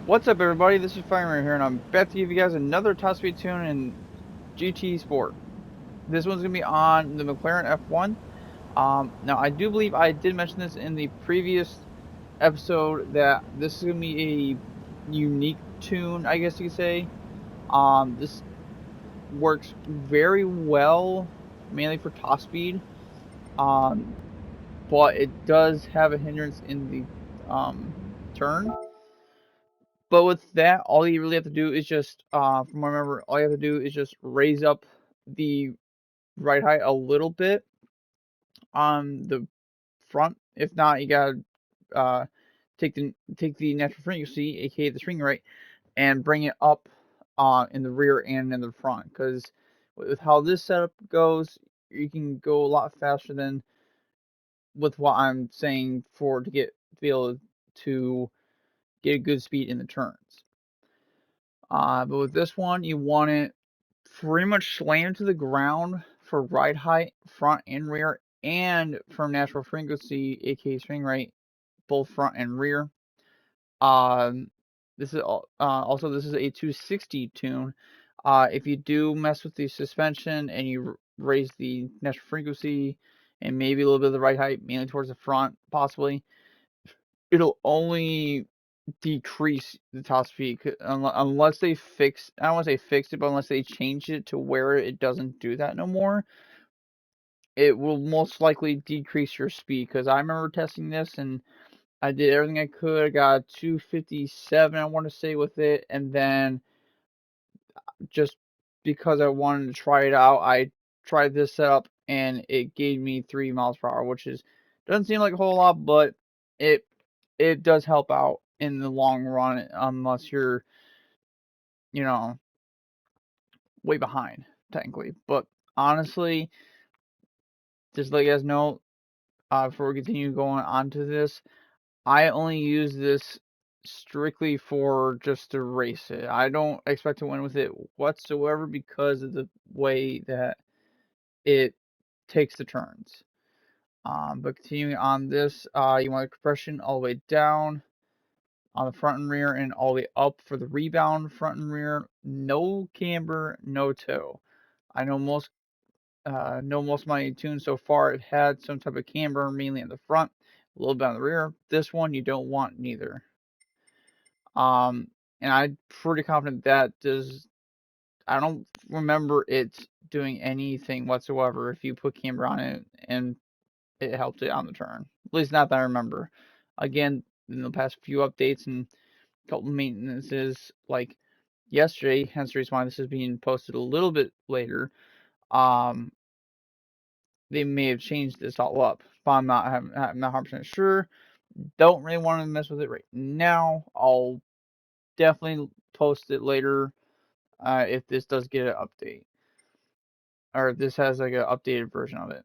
What's up, everybody? This is Fireman here, and I'm back to give you guys another Top Speed tune in GT Sport. This one's gonna be on the McLaren F1. Now I do believe I did mention this in the previous episode that this is gonna be a unique tune, I guess you could say. This works very well, mainly for top speed. Um, but it does have a hindrance in the turn. But with that, all you really have to do is just, from what I remember, all you have to do is just raise up the ride height a little bit on the front. If not, you gotta uh, take the natural frequency, aka the swing rate, and bring it up in the rear and in the front. Because with how this setup goes, you can go a lot faster than with what I'm saying to be able to get a good speed in the turns. But with this one, you want it pretty much slammed to the ground for ride height, front and rear, and from natural frequency, aka swing rate, both front and rear. Um, this is also this is a 260 tune. If you do mess with the suspension and you raise the natural frequency and maybe a little bit of the ride height, mainly towards the front, possibly, it'll only decrease the top speed unless they fix. I don't want to say fix it, but unless they change it to where it doesn't do that no more, it will most likely decrease your speed. Because I remember testing this and I did everything I could. I got 257, I want to say, with it, and then just because I wanted to try it out, I tried this setup and it gave me 3 miles per hour, which is doesn't seem like a whole lot, but it it does help out in the long run unless you're, you know, way behind technically. But honestly, just to let you guys know, before we continue going on to this, I only use this strictly for just to race it. I don't expect to win with it whatsoever because of the way that it takes the turns. But continuing on this, you want the compression all the way down on the front and rear and all the way up for the rebound front and rear. No camber, no toe. I know most of my tunes so far it had some type of camber, mainly in the front, a little bit on the rear. This one you don't want neither. Um, and I'm pretty confident that does. I don't remember it doing anything whatsoever if you put camber on it and it helped it on the turn. At least not that I remember. Again, in the past few updates and couple maintenances, like yesterday, hence the reason why this is being posted a little bit later. Um, they may have changed this all up, but I'm not 100% sure. Don't really want to mess with it right now. I'll definitely post it later if this does get an update, or if this has like an updated version of it.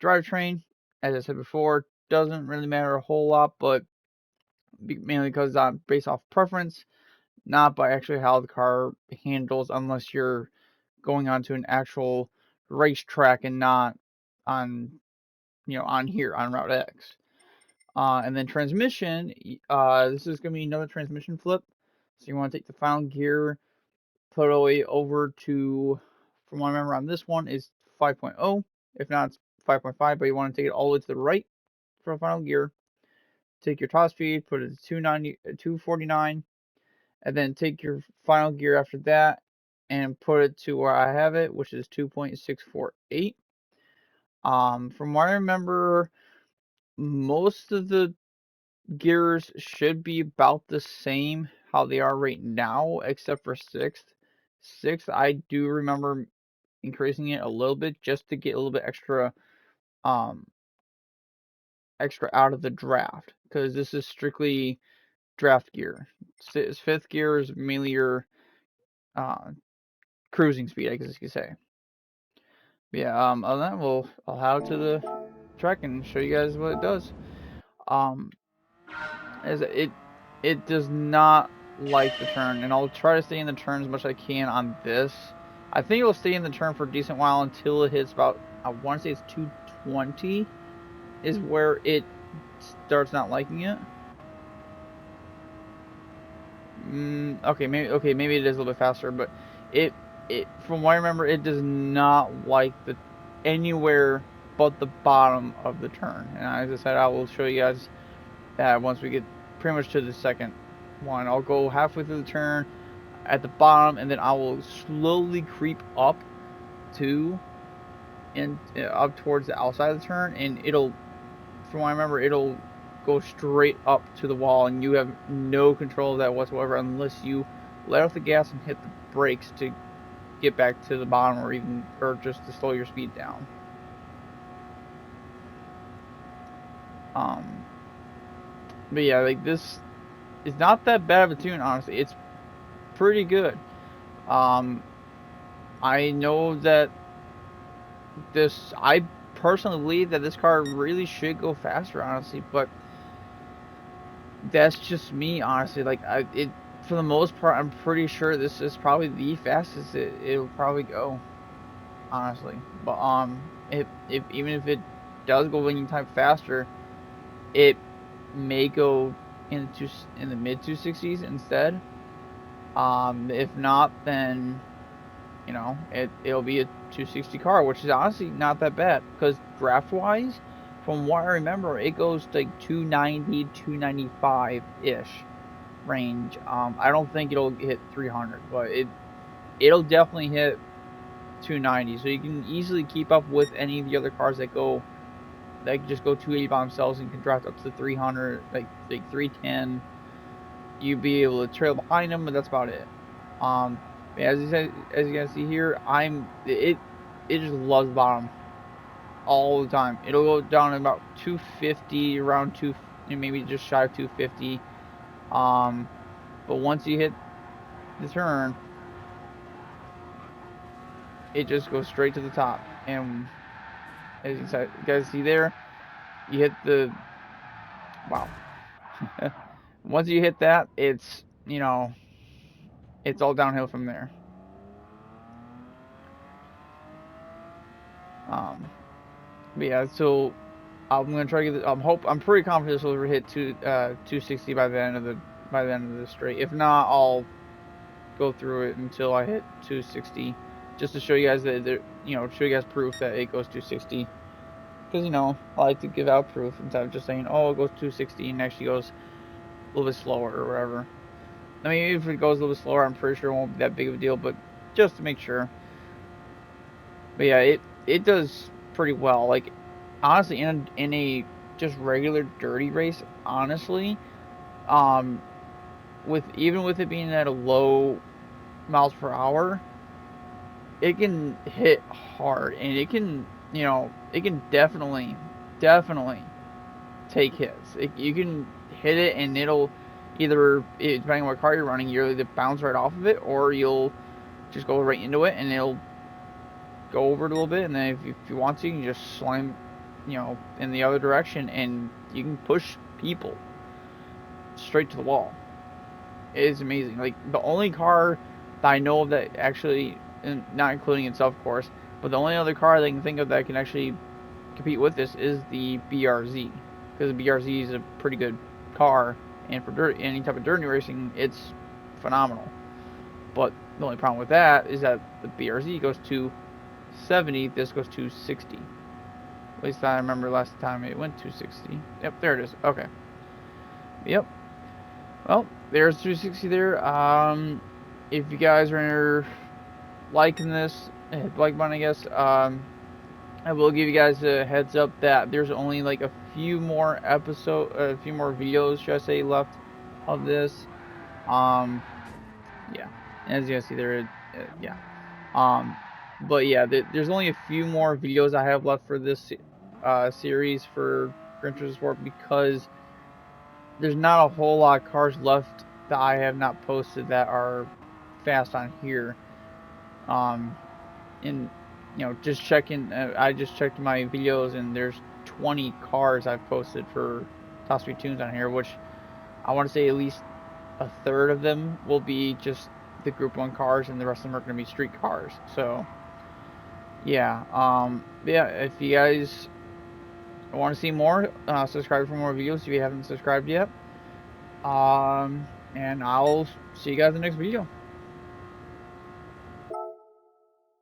Drivetrain, as I said before, doesn't really matter a whole lot, but mainly because I'm based off preference, not by actually how the car handles, unless you're going onto an actual racetrack and not on on here on Route X. And then transmission, this is going to be another transmission flip. So you want to take the final gear, put it away over to, from what I remember on this one, is 5.0. If not, it's 5.5, but you want to take it all the way to the right for a final gear. Take your top speed, put it to 249, and then take your final gear after that and put it to where I have it, which is 2.648. From what I remember, most of the gears should be about the same how they are right now, except for sixth. Sixth, I do remember increasing it a little bit just to get a little bit um, extra out of the draft, because this is strictly draft gear. Fifth gear is mainly your uh, cruising speed, I guess you could say. Yeah. Other than that, I'll head out to the track and show you guys what it does. Um, as it does not like the turn, and I'll try to stay in the turn as much as I can on this. I think it'll stay in the turn for a decent while until it hits about, I want to say it's 220 is where it starts not liking it. Okay, maybe it is a little bit faster, but it from what I remember, it does not like the anywhere but the bottom of the turn. And as I said, I will show you guys that once we get pretty much to the second one. I'll go halfway through the turn at the bottom, and then I will slowly creep up to and up towards the outside of the turn, and it'll, from what I remember, it'll go straight up to the wall, and you have no control of that whatsoever unless you let off the gas and hit the brakes to get back to the bottom, or just to slow your speed down. But yeah, like, this is not that bad of a tune, honestly. It's pretty good. I know that I personally believe that this car really should go faster, honestly, but that's just me, honestly. Like, for the most part, I'm pretty sure this is probably the fastest it'll probably go, honestly. But if even if it does go any time faster, it may go in the mid 260s instead. If not, then it'll be a 260 car, which is honestly not that bad, because draft wise, from what I remember, it goes to like 290, 295 ish range. I don't think it'll hit 300, but it'll definitely hit 290, so you can easily keep up with any of the other cars that just go 280 by themselves and can draft up to 300, like 310. You'd be able to trail behind them, but that's about it. As you can see here, it just loves bottom all the time. It'll go down to about 250, around maybe just shy of 250. But once you hit the turn, it just goes straight to the top. And as you guys see there, you hit the wow. Once you hit that, it's all downhill from there. But yeah, so I'm gonna try to get. I'm pretty confident this will hit 260 by the end of the straight. If not, I'll go through it until I hit 260, just to show you guys show you guys proof that it goes 260. Because I like to give out proof instead of just saying, oh, it goes 260 and actually goes a little bit slower or whatever. I mean, if it goes a little bit slower, I'm pretty sure it won't be that big of a deal, but just to make sure. But yeah, it does pretty well. Like, honestly, in a just regular dirty race, honestly, even with it being at a low miles per hour, it can hit hard, and it can definitely take hits. You can hit it, and it'll depending on what car you're running, you'll either bounce right off of it, or you'll just go right into it, and it'll go over it a little bit, and then if you want to, you can just slam, in the other direction, and you can push people straight to the wall. It is amazing. Like, the only car that I know of that actually, and not including itself, of course, but the only other car that I can think of that can actually compete with this is the BRZ, because the BRZ is a pretty good car, and for any type of dirty racing, it's phenomenal. But the only problem with that is that the BRZ goes to 70, this goes to 60. At least I remember last time it went to 60. Yep, there it is. Okay. Yep. Well, there's 260 there. If you guys are liking this, hit the like button, I guess. I will give you guys a heads up that there's only like a few more videos, should I say, left of this. Yeah. As you guys see there, yeah. But yeah, there's only a few more videos I have left for this series for Gran Turismo Sport, because there's not a whole lot of cars left that I have not posted that are fast on here. And just checking, I just checked my videos, and there's 20 cars I've posted for Top Speed Tunes on here, which I want to say at least a third of them will be just the Group 1 cars, and the rest of them are going to be street cars. So yeah, if you guys want to see more, subscribe for more videos if you haven't subscribed yet. and I'll see you guys in the next video.